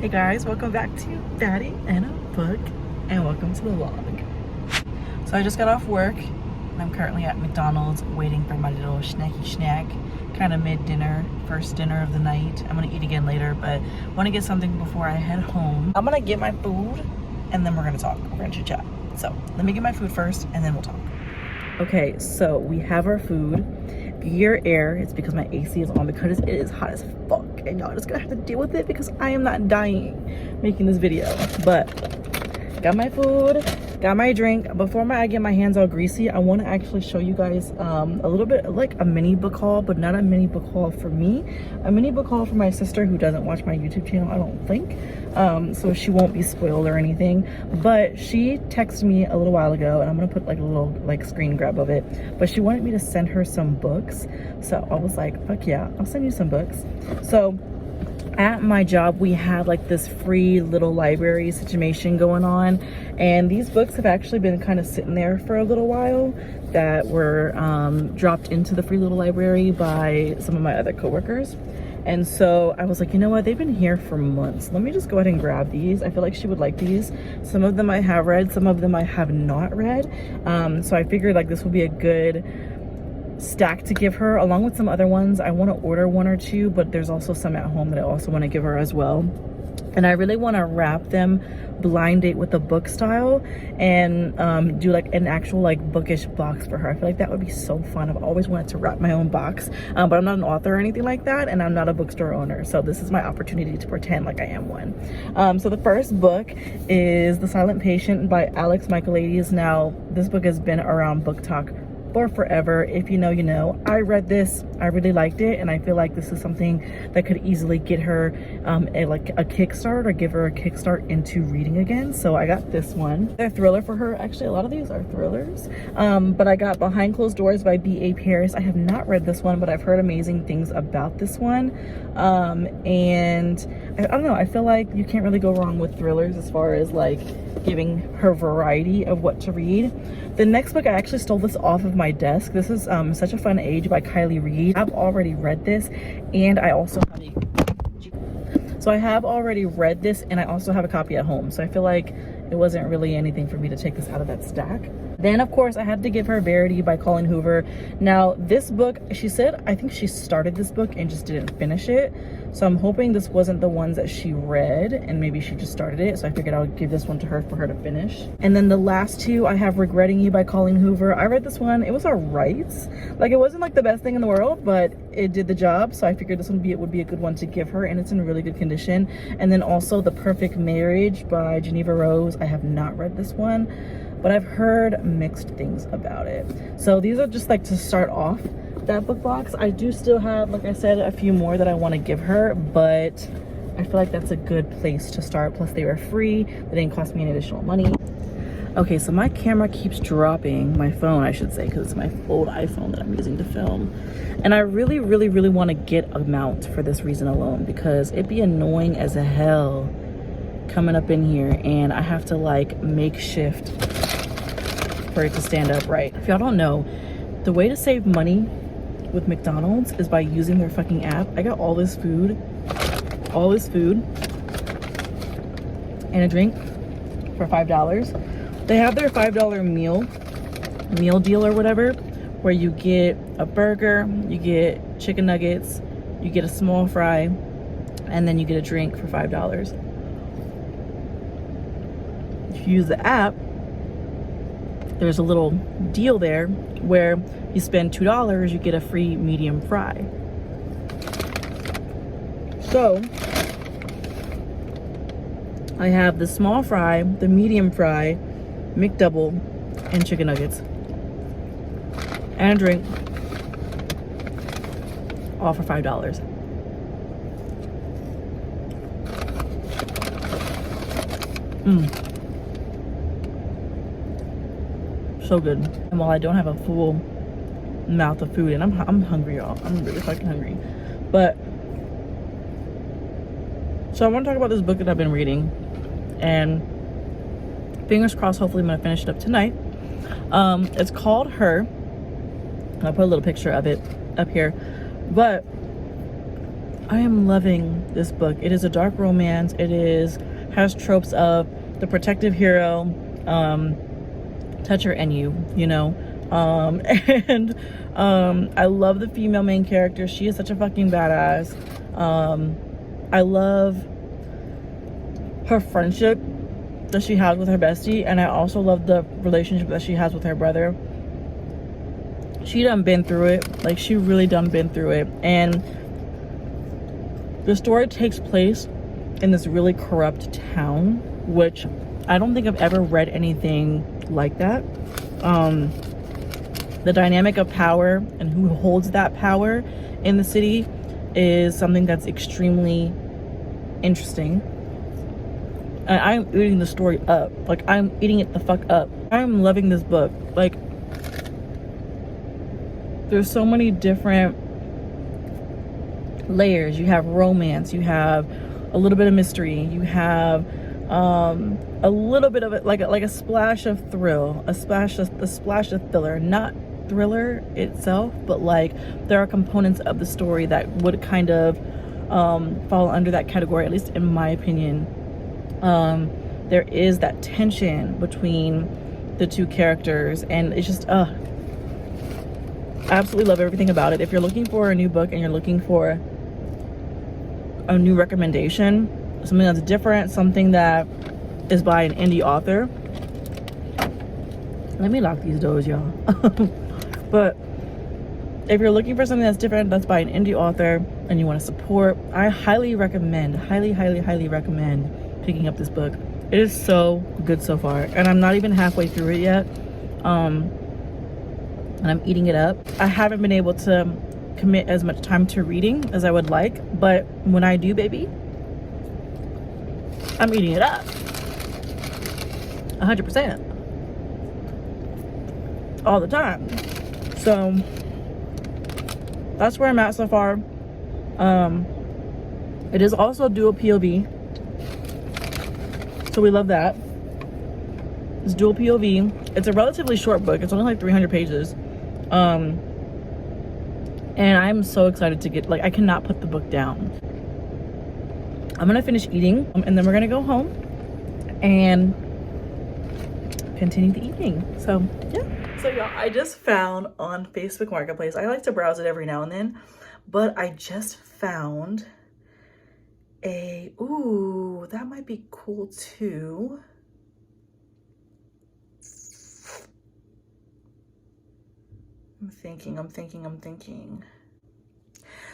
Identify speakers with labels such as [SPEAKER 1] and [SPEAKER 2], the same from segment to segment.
[SPEAKER 1] Hey guys, welcome back to Baddie and a Book, and welcome to the vlog. So I just got off work, and I'm currently at McDonald's waiting for my little snacky snack, kind of mid-dinner, first dinner of the night. I'm gonna eat again later, but want to get something before I head home. I'm gonna get my food, and then we're gonna talk. We're gonna chit chat. So let me get my food first, and then we'll talk. Okay, so we have our food. If you hear air, it's because my AC is on because it is hot as fuck, and y'all just gonna have to deal with it because I am not dying making this video. But got my food, got my drink. Before I get my hands all greasy, I want to actually show you guys a little bit like a mini book haul, but not a mini book haul for me, a mini book haul for my sister who doesn't watch my YouTube channel, I don't think, so she won't be spoiled or anything. But she texted me a little while ago, and I'm gonna put like a little like screen grab of it, but she wanted me to send her some books. So I was like, fuck yeah, I'll send you some books. So at my job, we have like this free little library situation going on, and these books have actually been kind of sitting there for a little while that were dropped into the free little library by some of my other coworkers. And so I was like, you know what, they've been here for months, let me just go ahead and grab these. I feel like she would like these. Some of them I have read, some of them I have not read, so I figured like this would be a good stack to give her along with some other ones. I want to order one or two, but there's also some at home that I also want to give her as well. And I really want to wrap them blind date with a book style and do like an actual like bookish box for her. I feel like that would be so fun. I've always wanted to wrap my own box, but I'm not an author or anything like that, and I'm not a bookstore owner, so this is my opportunity to pretend like I am one. So the first book is The Silent Patient by Alex Michaelides. Now this book has been around Book Talk for forever. If you know, you know. I read this, I really liked it, and I feel like this is something that could easily get her a kickstart, or give her a kickstart into reading again. So I got this one. They're a thriller for her. Actually, a lot of these are thrillers, but I got Behind Closed Doors by B.A. Paris. I have not read this one, but I've heard amazing things about this one, and I don't know, I feel like you can't really go wrong with thrillers as far as like giving her variety of what to read. The next book, I actually stole this off of my desk. This is Such a Fun Age by Kylie Reed. I've already read this, and I also have already read this, and I also have a copy at home. So I feel like it wasn't really anything for me to take this out of that stack. Then of course I had to give her Verity by Colleen Hoover. Now this book, she said, I think she started this book and just didn't finish it. So I'm hoping this wasn't the ones that she read and maybe she just started it. So I figured I would give this one to her for her to finish. And then the last two, I have Regretting You by Colleen Hoover. I read this one, it was alright. Like it wasn't like the best thing in the world, but it did the job. So I figured this one would be a good one to give her, and it's in really good condition. And then also The Perfect Marriage by Geneva Rose. I have not read this one, but I've heard mixed things about it. So these are just like to start off that book box. I do still have, like I said, a few more that I want to give her, but I feel like that's a good place to start. Plus they were free, they didn't cost me any additional money. Okay, so my camera keeps dropping, my phone I should say, because it's my old iPhone that I'm using to film. And I really want to get a mount for this reason alone, because it'd be annoying as hell coming up in here and I have to like makeshift for it to stand up right. If y'all don't know, the way to save money with McDonald's is by using their fucking app. I got all this food and a drink for $5. They have their $5 meal deal or whatever, where you get a burger, you get chicken nuggets, you get a small fry, and then you get a drink for $5. If you use the app, there's a little deal there where you spend $2, you get a free medium fry. So I have the small fry, the medium fry, McDouble, and chicken nuggets, and a drink, all for $5. So good. And while I don't have a full mouth of food, and I'm hungry, y'all, I'm really fucking hungry, but so I want to talk about this book that I've been reading, and fingers crossed, hopefully I'm gonna finish it up tonight. It's called Her, and I'll put a little picture of it up here, but I am loving this book. It is a dark romance. Has tropes of the protective hero, toucher and you know. And I love the female main character. She is such a fucking badass. I love her friendship that she has with her bestie, and I also love the relationship that she has with her brother. She done been through it. Like, she really done been through it. And the story takes place in this really corrupt town, which I don't think I've ever read anything like that. The dynamic of power and who holds that power in the city is something that's extremely interesting. And I'm eating the story up. Like, I'm eating it the fuck up. I'm loving this book. Like, there's so many different layers. You have romance, you have a little bit of mystery, you have a little bit of it, like a splash of thrill, a splash of thriller. Not thriller itself, but like there are components of the story that would kind of fall under that category, at least in my opinion. There is that tension between the two characters, and it's just I absolutely love everything about it. If you're looking for a new book and you're looking for a new recommendation, something that's different, something that is by an indie author. Let me lock these doors, y'all. But if you're looking for something that's different, that's by an indie author, and you want to support, I highly recommend, highly recommend picking up this book. It is so good so far, and I'm not even halfway through it yet. And I'm eating it up. I haven't been able to commit as much time to reading as I would like, but when I do, baby, I'm eating it up 100% all the time. So that's where I'm at so far. It is also dual POV, so we love that. It's dual POV. It's a relatively short book. It's only like 300 pages. And I'm so excited to get, like, I cannot put the book down. I'm gonna finish eating, and then we're gonna go home and continue the evening. So yeah. So y'all, I just found on Facebook Marketplace, I like to browse it every now and then, but I just found ooh, that might be cool too. I'm thinking.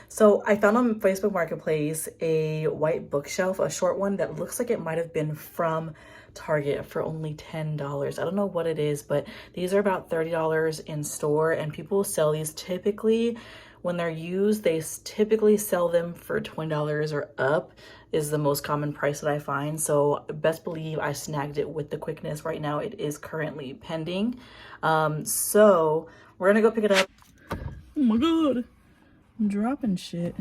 [SPEAKER 1] So I found on Facebook Marketplace a white bookshelf, a short one that looks like it might have been from Target for only $10. I don't know what it is, but these are about $30 in store, and people sell these typically when they're used. They typically sell them for $20 or up is the most common price that I find. So best believe I snagged it with the quickness. Right now it is currently pending. So we're gonna go pick it up. Oh my god, I'm dropping shit.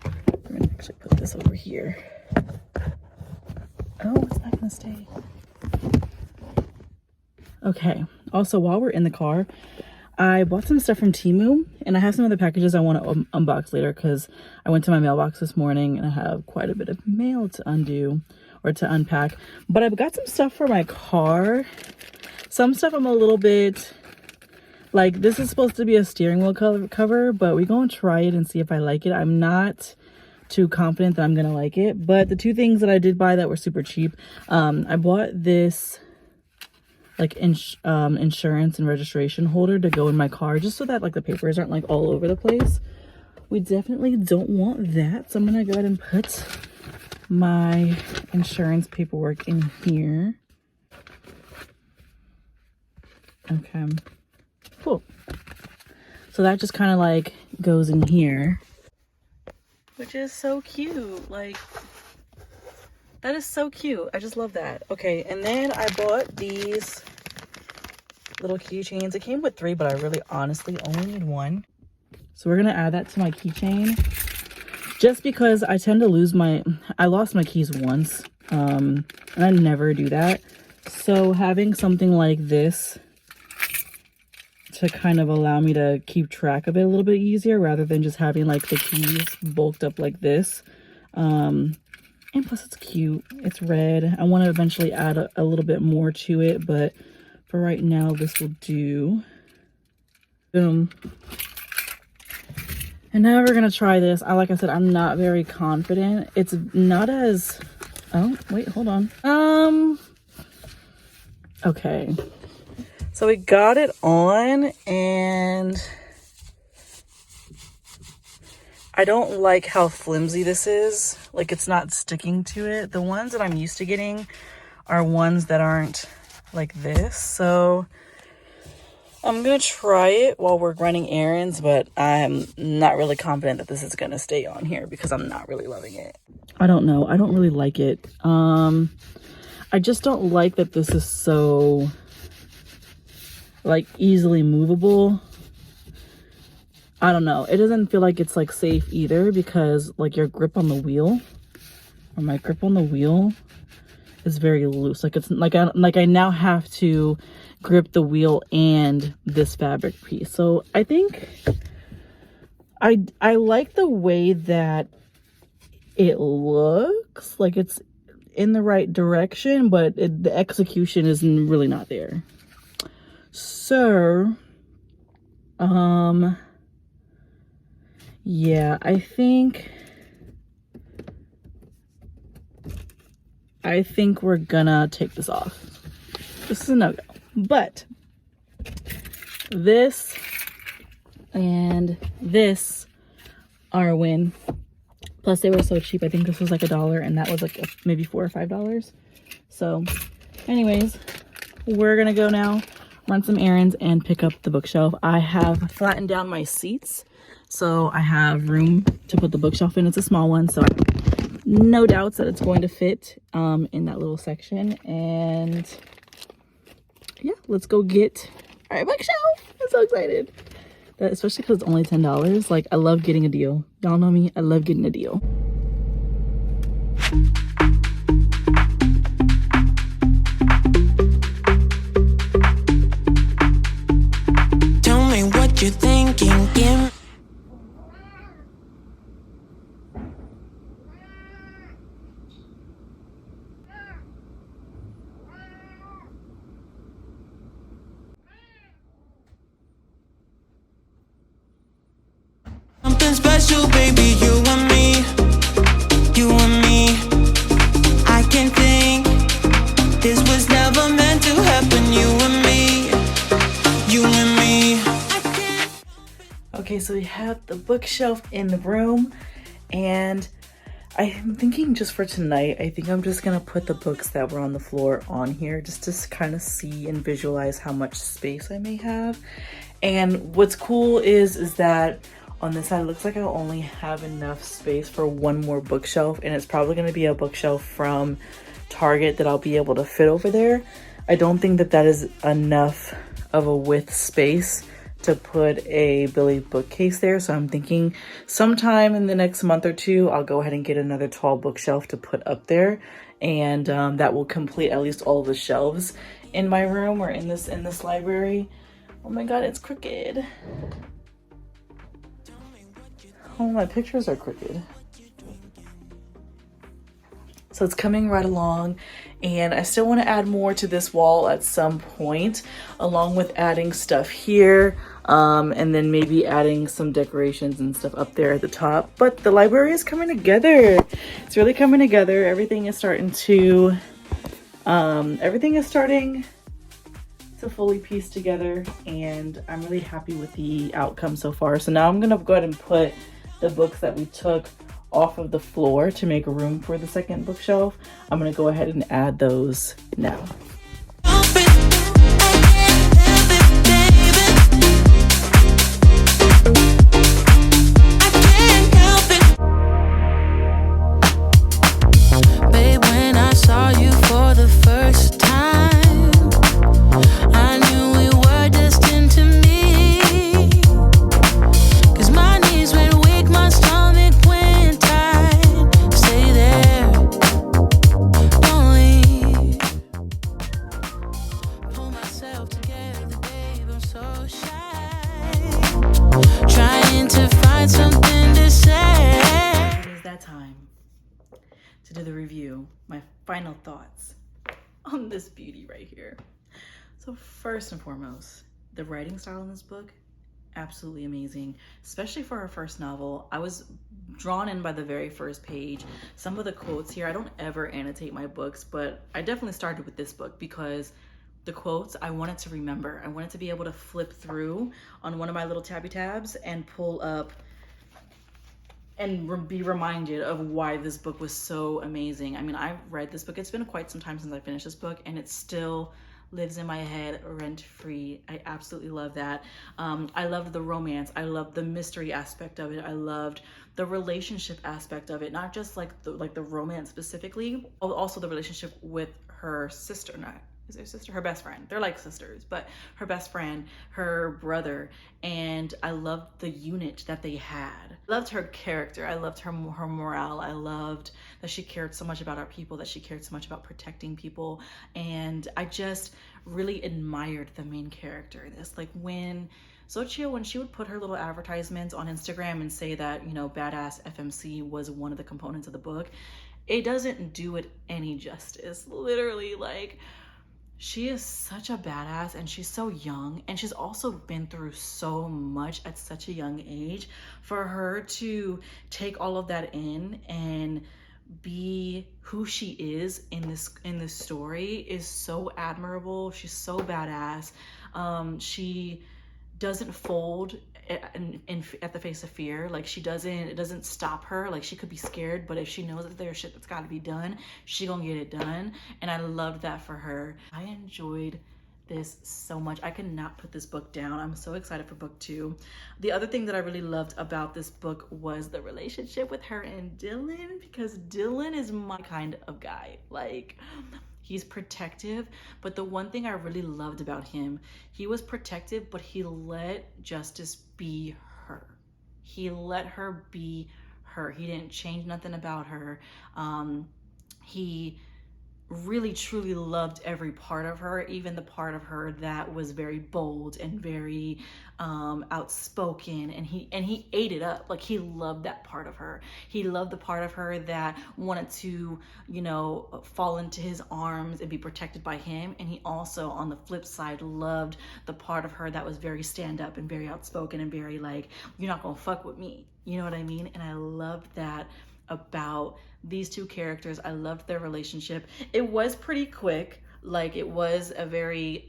[SPEAKER 1] We're gonna actually put this over here. Oh, it's not gonna stay. Okay, also while we're in the car, I bought some stuff from Temu, and I have some other packages I want to unbox later because I went to my mailbox this morning and I have quite a bit of mail to undo or to unpack. But I've got some stuff for my car. Some stuff I'm a little bit like, this is supposed to be a steering wheel cover, but we're gonna try it and see if I like it. I'm not too confident that I'm gonna like it, but the two things that I did buy that were super cheap, I bought this like insurance and registration holder to go in my car, just so that like the papers aren't like all over the place. We definitely don't want that, so I'm gonna go ahead and put my insurance paperwork in here. Okay, cool. So that just kind of like goes in here, which is so cute. Like, that is so cute. I just love that. Okay, and then I bought these little keychains. It came with 3, but I really honestly only need 1. So we're gonna add that to my keychain, just because I tend to lose I lost my keys once, and I never do that. So having something like this to kind of allow me to keep track of it a little bit easier rather than just having like the keys bulked up like this. And plus it's cute. It's red. I want to eventually add a little bit more to it, but for right now, this will do. Boom. And now we're gonna try this. Like I said, I'm not very confident. It's not as, oh, wait, hold on. Okay. So we got it on, and I don't like how flimsy this is. Like, it's not sticking to it. The ones that I'm used to getting are ones that aren't like this. So I'm gonna try it while we're running errands, but I'm not really confident that this is gonna stay on here because I'm not really loving it. I don't know. I don't really like it. I just don't like that this is so like easily movable. I don't know. It doesn't feel like it's like safe either because like your grip on the wheel, or my grip on the wheel, is very loose. Like it's like I now have to grip the wheel and this fabric piece. So I think I like the way that it looks. Like it's in the right direction, but the execution is really not there. So yeah, I think we're gonna take this off. This is a no-go. But this and this are a win. Plus they were so cheap. I think this was like $1 and that was like maybe $4 or $5. So anyways, we're gonna go now, run some errands, and pick up the bookshelf. I have flattened down my seats, so I have room to put the bookshelf in. It's a small one, so I have no doubts that it's going to fit in that little section. And yeah, let's go get our bookshelf. I'm so excited. Especially because it's only $10. Like, I love getting a deal. Y'all know me. I love getting a deal.
[SPEAKER 2] Tell me what you're thinking, Kim. Something special, baby, you and me, you and me. I can think this was never meant to happen, you and me, you and me.
[SPEAKER 1] Okay, so we have the bookshelf in the room, and I'm thinking just for tonight, I think I'm just gonna put the books that were on the floor on here just to kind of see and visualize how much space I may have. And what's cool is that on this side, it looks like I'll only have enough space for one more bookshelf, and it's probably going to be a bookshelf from Target that I'll be able to fit over there. I don't think that is enough of a width space to put a Billy bookcase there, so I'm thinking sometime in the next month or two, I'll go ahead and get another tall bookshelf to put up there, and that will complete at least all of the shelves in my room or in this library. Oh my god, it's crooked. Oh, my pictures are crooked. So it's coming right along, and I still want to add more to this wall at some point, along with adding stuff here, and then maybe adding some decorations and stuff up there at the top. But the library is coming together. It's really coming together. Everything is starting to fully piece together, and I'm really happy with the outcome so far. So now I'm gonna go ahead and put the books that we took off of the floor to make room for the second bookshelf. I'm gonna go ahead and add those now.
[SPEAKER 2] Babe, when I saw you for the first time, I knew we were destined to meet. 'Cause my knees went weak, my stomach went tight. Stay there, don't leave.
[SPEAKER 1] you my final thoughts on this beauty right here. So first and foremost, the writing style in this book, absolutely amazing, especially for her first novel. I was drawn in by the very first page. Some of the quotes here, I don't ever annotate my books, but I definitely started with this book because the quotes I wanted to remember. I wanted to be able to flip through on one of my little tabby tabs and pull up and be reminded of why this book was so amazing. I mean, I've read this book. It's been quite some time since I finished this book, and it still lives in my head rent-free. I absolutely love that. I loved the romance. I loved the mystery aspect of it. I loved the relationship aspect of it, not just like the romance specifically, also the relationship with her sister. Not is her sister, her best friend. They're like sisters, but her best friend, her brother, and I loved the unit that they had. I loved her character. I loved her morale. I loved that she cared so much about our people, that she cared so much about protecting people, and I just really admired the main character in this. Like when Xochitl, when she would put her little advertisements on Instagram and say that, you know, badass FMC was one of the components of the book, it doesn't do it any justice. Literally, like, she is such a badass, and she's so young, and she's also been through so much at such a young age. For her to take all of that in and be who she is in this story is so admirable. She's so badass. She doesn't fold at the face of fear. Like, it doesn't stop her. Like, she could be scared, but if she knows that there's shit that's got to be done, she gonna get it done. And I loved that for her. I enjoyed this so much. I could not put this book down. I'm so excited for book 2. The other thing that I really loved about this book was the relationship with her and Dylan, because Dylan is my kind of guy. Like, he's protective, but the one thing I really loved about him, he was protective, but he let Justice be her. He let her be her. He didn't change nothing about her. He really truly loved every part of her, even the part of her that was very bold and very outspoken, and he ate it up. Like, he loved that part of her. He loved the part of her that wanted to, you know, fall into his arms and be protected by him, and he also, on the flip side, loved the part of her that was very stand up and very outspoken and very like, you're not gonna fuck with me, you know what I mean? And I loved that about these two characters. I loved their relationship. It was pretty quick. Like, it was a very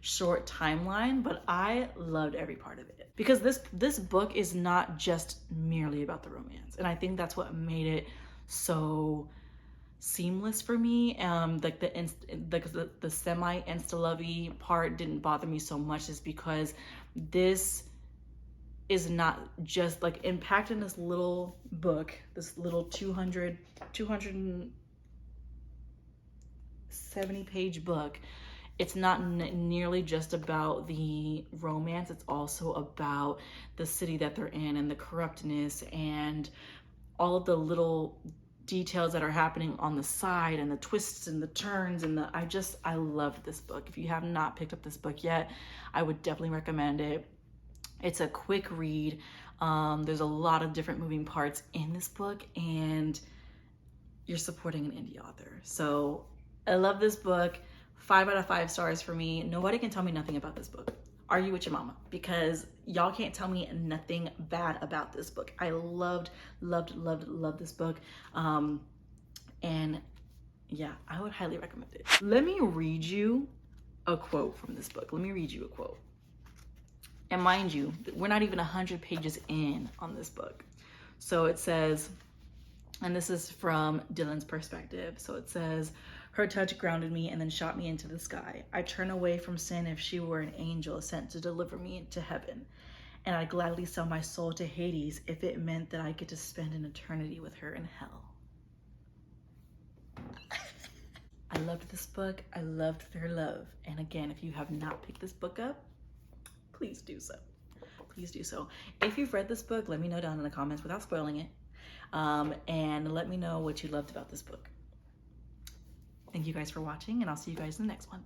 [SPEAKER 1] short timeline, but I loved every part of it, because this book is not just merely about the romance, and I think that's what made it so seamless for me. Like the semi insta-lovey part didn't bother me so much, is because this is not just like impact in this little book, this little 270 page book. It's not nearly just about the romance. It's also about the city that they're in and the corruptness and all of the little details that are happening on the side and the twists and the turns and I loved this book. If you have not picked up this book yet, I would definitely recommend it. It's a quick read. There's a lot of different moving parts in this book, and you're supporting an indie author. So I love this book. 5 out of 5 stars for me. Nobody can tell me nothing about this book. Argue with your mama, because y'all can't tell me nothing bad about this book. I loved this book. And yeah, I would highly recommend it. Let me read you a quote from this book. Let me read you a quote. And mind you, we're not even 100 pages in on this book. So it says, and this is from Dylan's perspective. So it says, her touch grounded me and then shot me into the sky. I turn away from sin if she were an angel sent to deliver me to heaven. And I'd gladly sell my soul to Hades if it meant that I get to spend an eternity with her in hell. I loved this book. I loved their love. And again, if you have not picked this book up, please do so. Please do so. If you've read this book, let me know down in the comments without spoiling it. And let me know what you loved about this book. Thank you guys for watching, and I'll see you guys in the next one.